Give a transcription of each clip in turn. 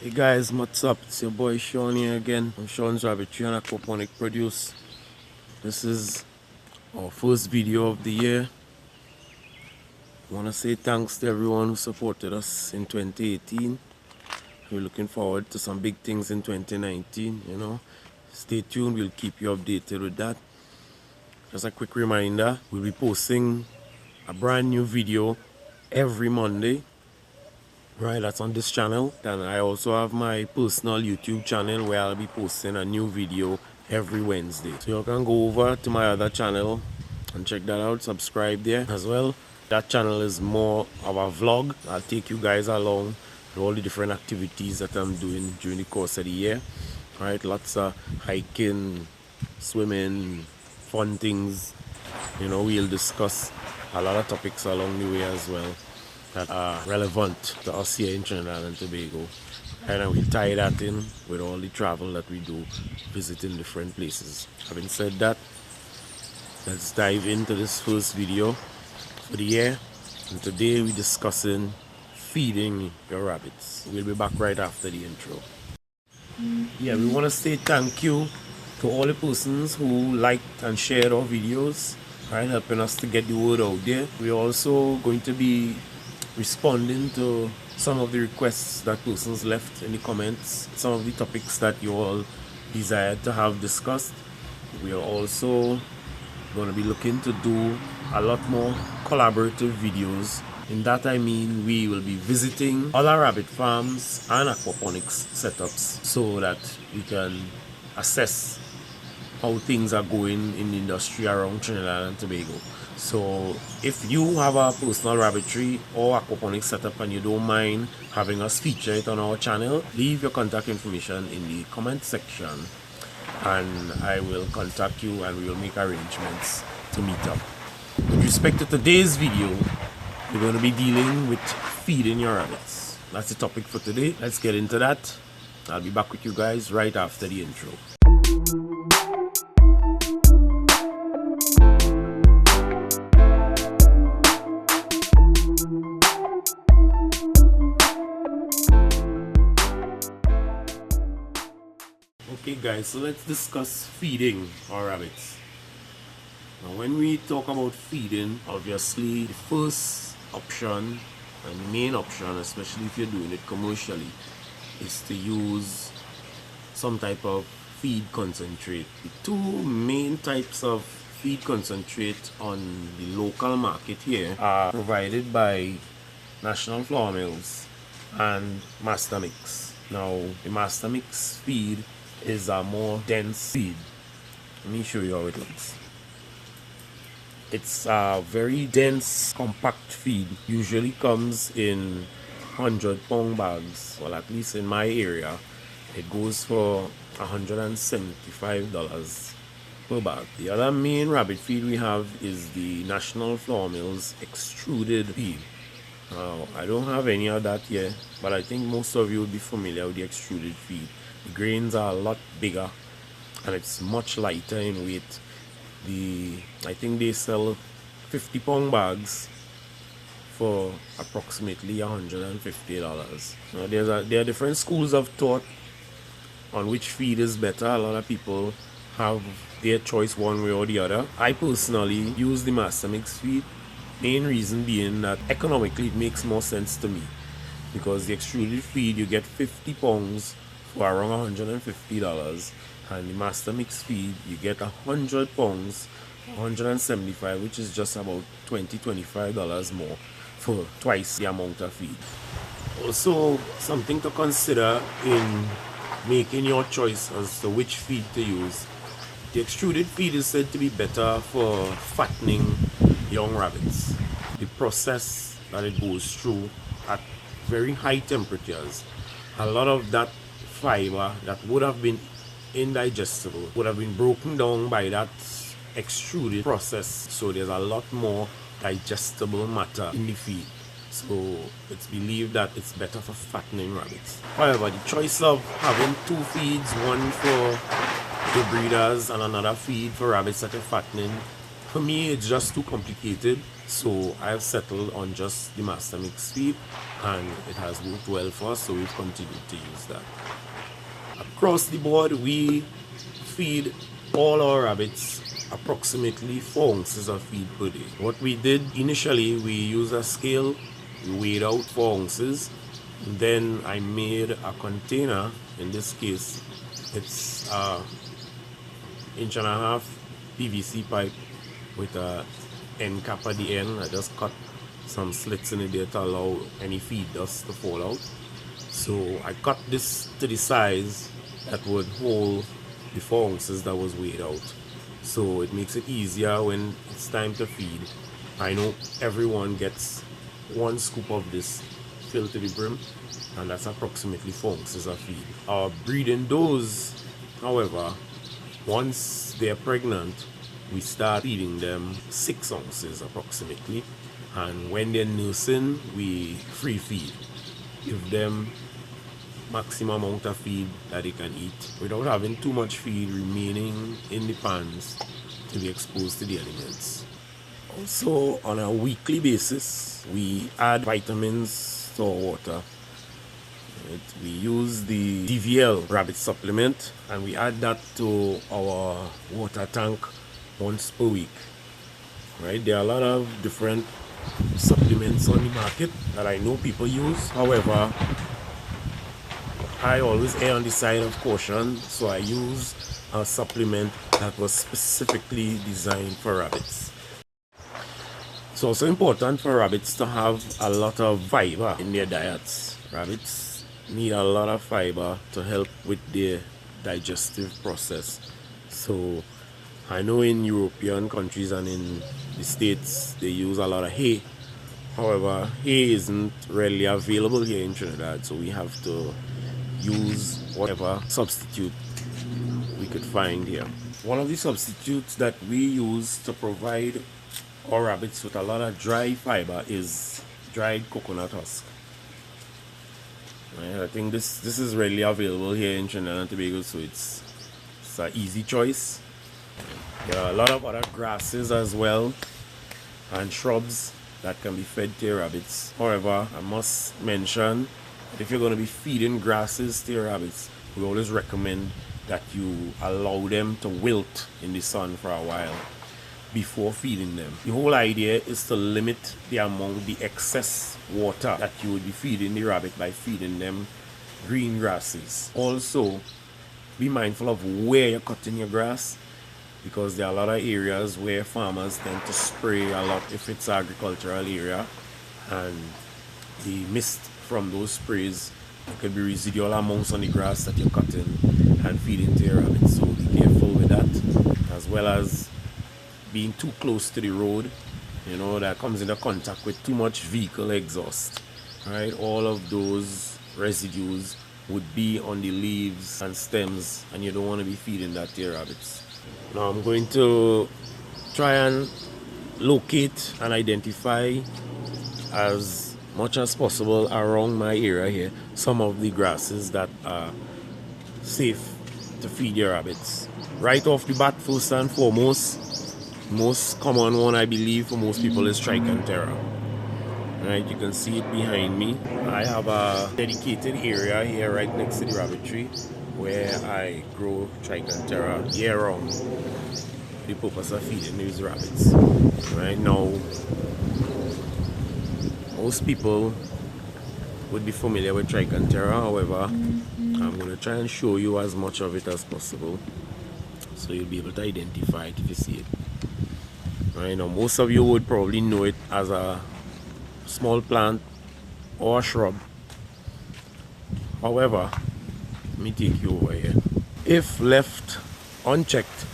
Hey guys, what's up? It's your boy Sean here again. I'm Sean's Rabbitry and Aquaponic Produce. This is our first video of the year. I want to say thanks to everyone who supported us in 2018. We're looking forward to some big things in 2019, you know. Stay tuned, we'll keep you updated with that. Just a quick reminder, we'll be posting a brand new video every Monday. Right, that's on this channel. And I also have my personal YouTube channel where I'll be posting a new video every Wednesday. So you can go over to my other channel and check that out. Subscribe there as well. That channel is more of a vlog. I'll take you guys along with all the different activities that I'm doing during the course of the year. Right, lots of hiking, swimming, fun things. You know, we'll discuss a lot of topics along the way as well that are relevant to us here in Trinidad and Tobago. And we tie that in with all the travel that we do, visiting different places. Having said that, let's dive into this first video for the year. And today we're discussing feeding your rabbits. We'll be back right after the intro. Yeah, we want to say thank you to all the persons who liked and shared our videos, right, helping us to get the word out there. We're also going to be responding to some of the requests that persons left in the comments, some of the topics that you all desired to have discussed. We are also going to be looking to do a lot more collaborative videos. In that I mean we will be visiting other rabbit farms and aquaponics setups so that we can assess how things are going in the industry around Trinidad and Tobago. So if you have a personal rabbitry or aquaponics setup and you don't mind having us feature it on our channel, leave your contact information in the comment section and I will contact you and we will make arrangements to meet up. With respect to today's video, we're going to be dealing with feeding your rabbits. That's the topic for today. Let's get into that. I'll be back with you guys right after the intro. Okay guys, so let's discuss feeding our rabbits. Now when we talk about feeding, obviously the first option and the main option, especially if you're doing it commercially, is to use some type of feed concentrate. The two main types of feed concentrate on the local market here are provided by National Flour Mills and Master Mix. Now the Master Mix feed is a more dense feed. Let me show you how it looks. It's a very dense, compact feed. Usually comes in 100-pound bags. Well, at least in my area, it goes for $175 per bag. The other main rabbit feed we have is the National Flour Mills extruded feed. I don't have any of that here, but I think most of you will be familiar with the extruded feed. The grains are a lot bigger and it's much lighter in weight. I think they sell 50-pound bags for approximately $150. Now there are different schools of thought on which feed is better. A lot of people have their choice one way or the other. I personally use the Master Mix feed. Main reason being that economically it makes more sense to me, because the extruded feed you get 50 pounds for around $150, and the Master Mix feed you get 100 pounds, $175, which is just about $20-25 more for twice the amount of feed. Also, something to consider in making your choice as to which feed to use. The extruded feed is said to be better for fattening young rabbits. The process that it goes through at very high temperatures, a lot of that fiber that would have been indigestible would have been broken down by that extruded process, so there's a lot more digestible matter in the feed. So it's believed that it's better for fattening rabbits. However, the choice of having two feeds, one for the breeders and another feed for rabbits that are fattening, For me, it's just too complicated, so I've settled on just the master mix feed, and it has worked well for us, so we've continued to use that. Across the board, we feed all our rabbits approximately 4 ounces of feed per day. What we did initially, we used a scale, we weighed out 4 ounces, then I made a container. In this case, it's a 1.5 inch PVC pipe with a end cap at the end. I just cut some slits in it there to allow any feed dust to fall out. So I cut this to the size that would hold the 4 ounces that was weighed out. So it makes it easier when it's time to feed. I know everyone gets 1 scoop of this filled to the brim, and that's approximately 4 ounces of feed. Our breeding does, however, once they're pregnant, we start feeding them 6 ounces approximately, and when they're nursing, we free feed. Give them maximum amount of feed that they can eat without having too much feed remaining in the pans to be exposed to the elements. Also, on a weekly basis, we add vitamins to our water. We use the DVL rabbit supplement, and we add that to our water tank once per week. Right? There are a lot of different supplements on the market that I know people use. However, I always err on the side of caution, so I use a supplement that was specifically designed for rabbits. It's also important for rabbits to have a lot of fiber in their diets. Rabbits need a lot of fiber to help with their digestive process. So I know in European countries and in the States they use a lot of hay. However, hay isn't readily available here in Trinidad, so we have to use whatever substitute we could find here. One of the substitutes that we use to provide our rabbits with a lot of dry fiber is dried coconut husk. Right, I think this is readily available here in Trinidad and Tobago, so it's an easy choice. There are a lot of other grasses as well and shrubs that can be fed to your rabbits. However, I must mention, if you're going to be feeding grasses to your rabbits, we always recommend that you allow them to wilt in the sun for a while before feeding them. The whole idea is to limit the amount, the excess water that you would be feeding the rabbit by feeding them green grasses. Also, be mindful of where you're cutting your grass, because there are a lot of areas where farmers tend to spray a lot if it's an agricultural area, and the mist from those sprays, there could be residual amounts on the grass that you're cutting and feeding to your rabbits. So be careful with that, as well as being too close to the road, you know, that comes into contact with too much vehicle exhaust. Right, all of those residues would be on the leaves and stems, and you don't want to be feeding that to your rabbits. Now I'm going to try and locate and identify as much as possible around my area here some of the grasses that are safe to feed your rabbits. Right off the bat, first and foremost, most common one I believe for most people is Trichantera. Right, you can see it behind me. I have a dedicated area here right next to the rabbitry where I grow Trichantera year round for the purpose of feeding these rabbits. Right now, most people would be familiar with Trichantera. However, I'm going to try and show you as much of it as possible so you'll be able to identify it if you see it. Right now, most of you would probably know it as a small plant or a shrub. However, let me take you over here. If left unchecked,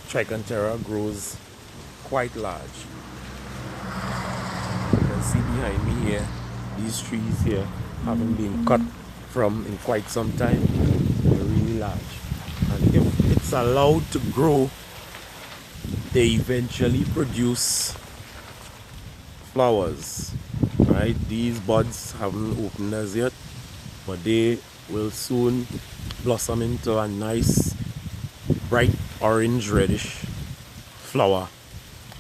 Trichantera grows quite large. You can see behind me here, these trees here haven't been cut from in quite some time. They're really large. And if it's allowed to grow, they eventually produce flowers. Right, these buds haven't opened as yet, but they will soon blossom into a nice bright orange reddish flower,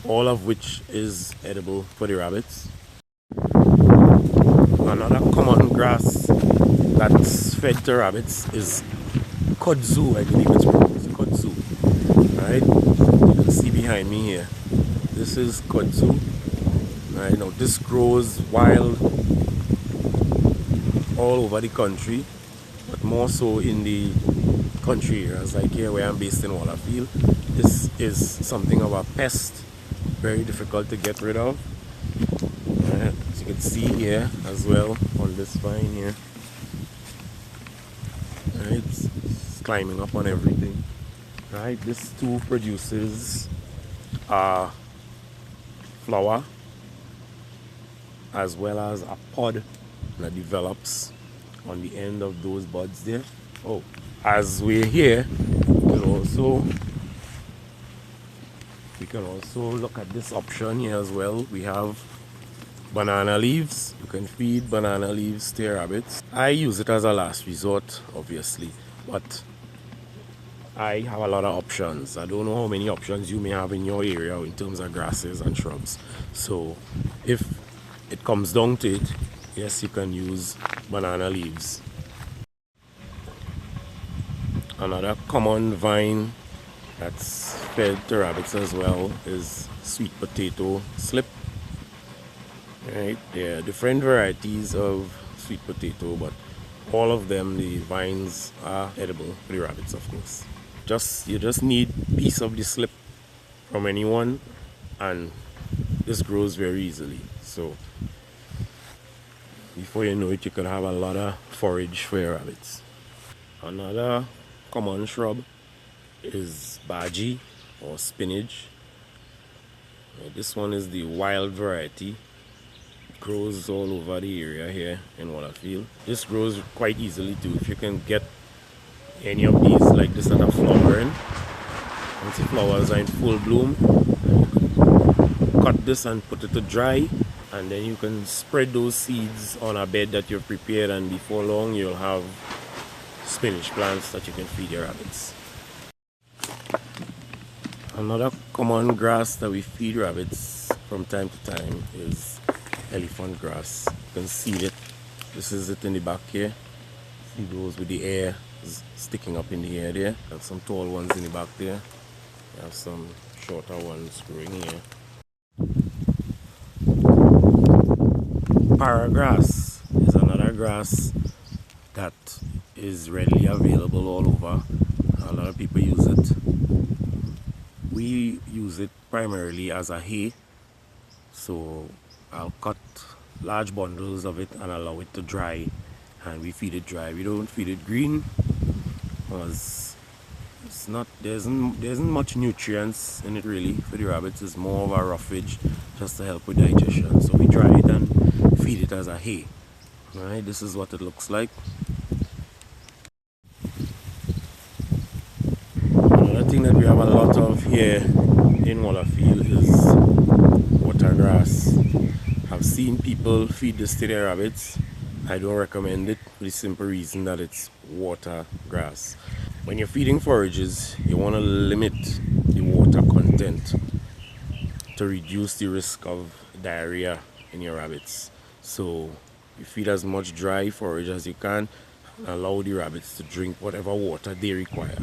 all of which is edible for the rabbits. Another common grass that's fed to rabbits is kudzu. I believe it's pronounced kudzu. Right? You can see behind me here. This is kudzu. Right now, this grows wild all over the country, but more so in the country areas, like here where I'm based in Wallafield. This is something of a pest, very difficult to get rid of. Right, as you can see here as well on this vine here. Right, it's climbing up on everything. Right, this too produces flower as well as a pod that develops on the end of those buds there. Oh, as we're here, we can also look at this option here as well. We have banana leaves. You can feed banana leaves to your rabbits. I use it as a last resort, obviously, but I have a lot of options. I don't know how many options you may have in your area in terms of grasses and shrubs. So if it comes down to it, yes, you can use banana leaves. Another common vine that's fed to rabbits as well is sweet potato slip. Right, there are different varieties of sweet potato, but all of them, the vines are edible for the rabbits, of course. You just need a piece of the slip from anyone, and this grows very easily. So before you know it, you can have a lot of forage for your rabbits. Another common shrub is baji or spinach. This one is the wild variety. It grows all over the area here in Wallafield. This grows quite easily too. If you can get any of these like this that are flowering, once the flowers are in full bloom, you can cut this and put it to dry, and then you can spread those seeds on a bed that you've prepared, and before long you'll have spinach plants that you can feed your rabbits. Another common grass that we feed rabbits from time to time is elephant grass. You can see it. This is it in the back here. See those with the air sticking up in the air there. There's some tall ones in the back there. We have some shorter ones growing here. Paragrass is another grass that is readily available all over. A lot of people use it. We use it primarily as a hay, so I'll cut large bundles of it and allow it to dry, and we feed it dry. We don't feed it green because there isn't much nutrients in it really for the rabbits. It's more of a roughage just to help with digestion. So we dry it and feed it as a hay. Alright, this is what it looks like. Another thing that we have a lot of here in Wallafield is watergrass. I've seen people feed this to their rabbits. I don't recommend it for the simple reason that it's water grass. When you're feeding forages, you want to limit the water content to reduce the risk of diarrhea in your rabbits. So you feed as much dry forage as you can and allow the rabbits to drink whatever water they require.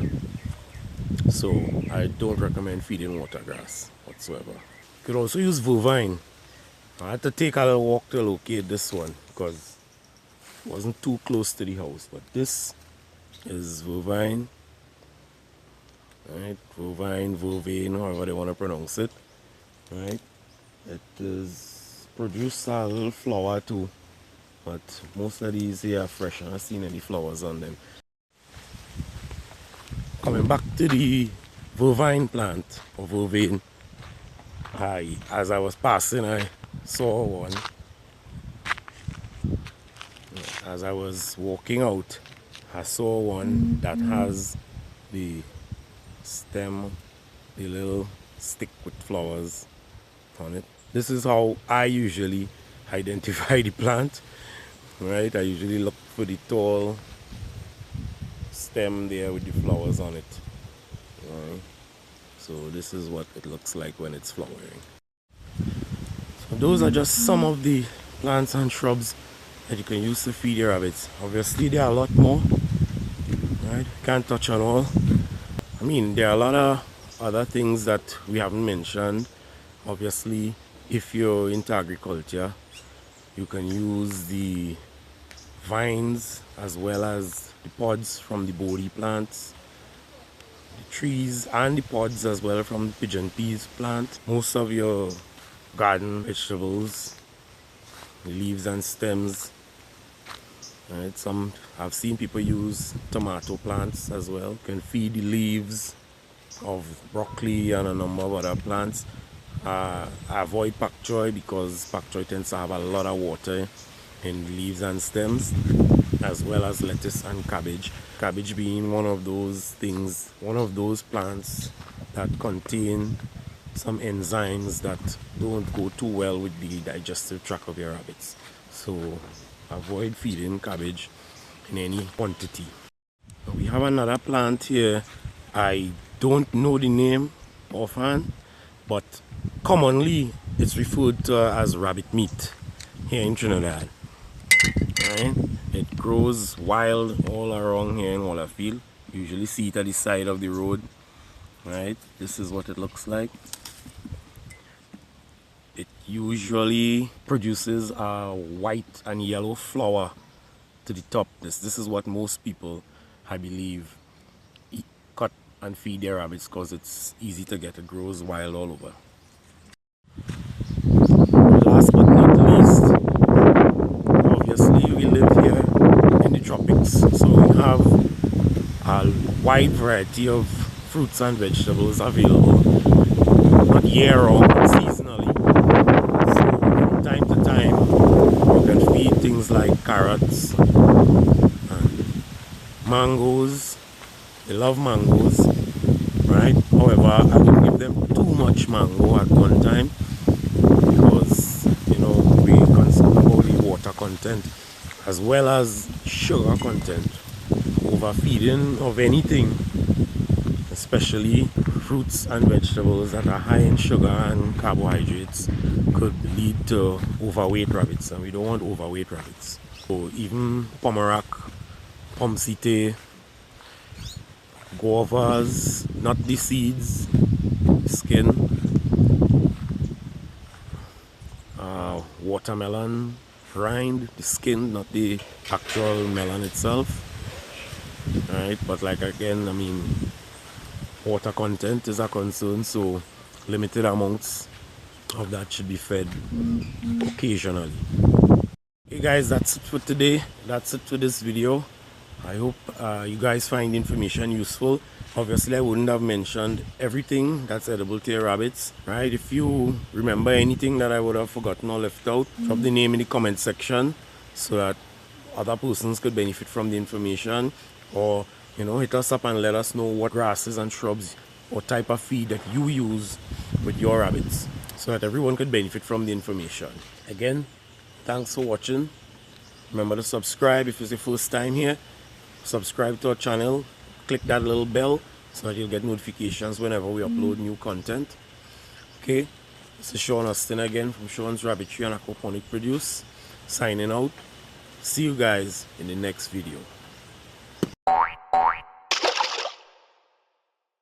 So I don't recommend feeding water grass whatsoever. You could also use vervine. I had to take a little walk to locate this one because it wasn't too close to the house, but this is vervine. Right, vervine, vervain, however they want to pronounce it. Right, it is produce a little flower too, but most of these here are fresh. I haven't seen any flowers on them. Coming back to the vervine plant or vervain, as I was passing, I saw one. As I was walking out, I saw one that has the stem, the little stick with flowers on it. This is how I usually identify the plant. Right, I usually look for the tall stem there with the flowers on it. Right. So this is what it looks like when it's flowering. So those are just some of the plants and shrubs that you can use to feed your rabbits. Obviously there are a lot more, right? Can't touch on all. I mean, there are a lot of other things that we haven't mentioned. Obviously, if you're into agriculture, you can use the vines as well as the pods from the bodi plants, the trees and the pods as well from the pigeon peas plant. Most of your garden vegetables, the leaves and stems, right? I've seen people use tomato plants as well. You can feed the leaves of broccoli and a number of other plants. I avoid pak choy because pak choy tends to have a lot of water in the leaves and stems, as well as lettuce and cabbage. Cabbage being one of those things, one of those plants that contain some enzymes that don't go too well with the digestive tract of your rabbits. So avoid feeding cabbage in any quantity. We have another plant here. I don't know the name offhand, but commonly it's referred to as rabbit meat here in Trinidad. Right? It grows wild all around here in Wallafield. You usually see it at the side of the road. Right? This is what it looks like. It usually produces a white and yellow flower to the top. This is what most people, I believe, cut and feed their rabbits because it's easy to get. It grows wild all over. Last but not least, obviously we live here in the tropics, so we have a wide variety of fruits and vegetables available, not year round but seasonally. So from time to time you can feed things like carrots and mangoes. They love mangoes, right? However, I wouldn't give them too much mango at one time because, you know, we consider about the water content as well as sugar content. Overfeeding of anything, especially fruits and vegetables that are high in sugar and carbohydrates, could lead to overweight rabbits, and we don't want overweight rabbits. So even pomerac, pomsite, guavas, not the seeds, skin, watermelon rind, the skin, not the actual melon itself, right? But like again, I mean, water content is a concern, so limited amounts of that should be fed occasionally. Okay guys, that's it for today. That's it for this video. I hope you guys find the information useful. Obviously I wouldn't have mentioned everything that's edible to your rabbits, right? If you remember anything that I would have forgotten or left out, drop the name in the comment section so that other persons could benefit from the information, or, you know, hit us up and let us know what grasses and shrubs or type of feed that you use with your rabbits so that everyone could benefit from the information. Again, thanks for watching. Remember to subscribe if it's your first time here. Subscribe to our channel, click that little bell so that you'll get notifications whenever we upload new content. Okay, this is Sean Austin again from Sean's Rabbitry and Aquaponic Produce, signing out. See you guys in the next video.